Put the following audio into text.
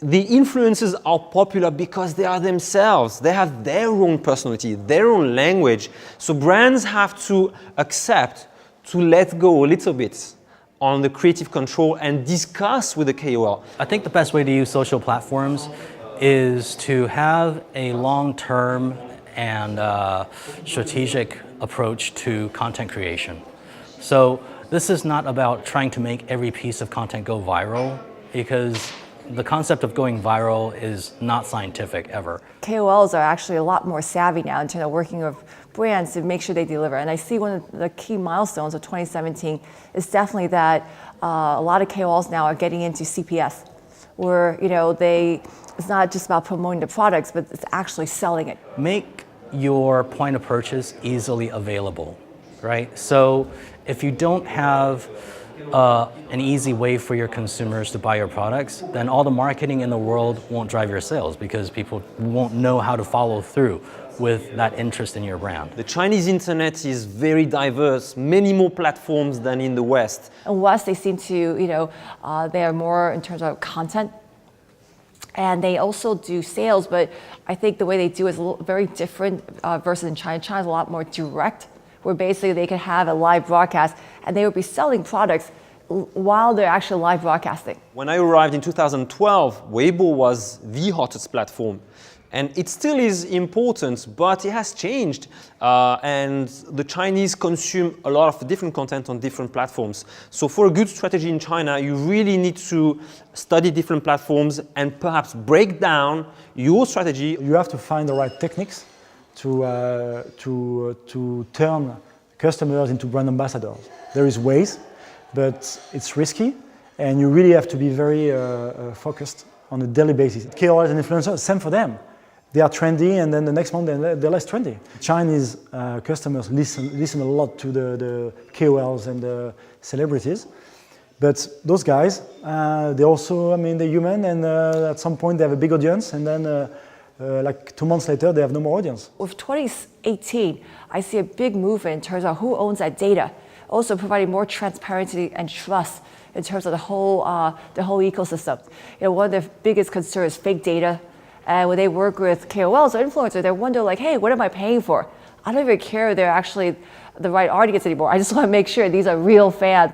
the influencers are popular because they are themselves. They have their own personality, their own language. So brands have to accept to let go a little bit on the creative control and discuss with the KOL. I think the best way to use social platforms is to have a long-term and strategic approach to content creation. So this is not about trying to make every piece of content go viral, because the concept of going viral is not scientific ever. KOLs are actually a lot more savvy now in terms of working with brands to make sure they deliver. And I see one of the key milestones of 2017 is definitely that a lot of KOLs now are getting into CPS, where it's not just about promoting the products, but it's actually selling it. Make your point of purchase easily available, right? So if you don't have an easy way for your consumers to buy your products, then all the marketing in the world won't drive your sales, because people won't know how to follow through with that interest in your brand. The Chinese internet is very diverse, many more platforms than in the West. In the West, they seem to, they are more in terms of content. And they also do sales, but I think the way they do is a little, very different versus in China. China's a lot more direct, where basically they can have a live broadcast and they would be selling products while they're actually live broadcasting. When I arrived in 2012, Weibo was the hottest platform. And it still is important, but it has changed. And the Chinese consume a lot of different content on different platforms. So for a good strategy in China, you really need to study different platforms and perhaps break down your strategy. You have to find the right techniques to turn customers into brand ambassadors. There is ways, but it's risky, and you really have to be very focused on a daily basis. KOLs and influencers, same for them. They are trendy, and then the next month they're less trendy. Chinese customers listen a lot to the KOLs and the celebrities, but those guys, they also, they're human, and at some point they have a big audience, and then like 2 months later they have no more audience. With 2018, I see a big movement in terms of who owns that data, also providing more transparency and trust in terms of the whole ecosystem. One of the biggest concerns is fake data. And when they work with KOLs or influencers, they wonder like, hey, what am I paying for? I don't even care if they're actually the right audience anymore. I just want to make sure these are real fans.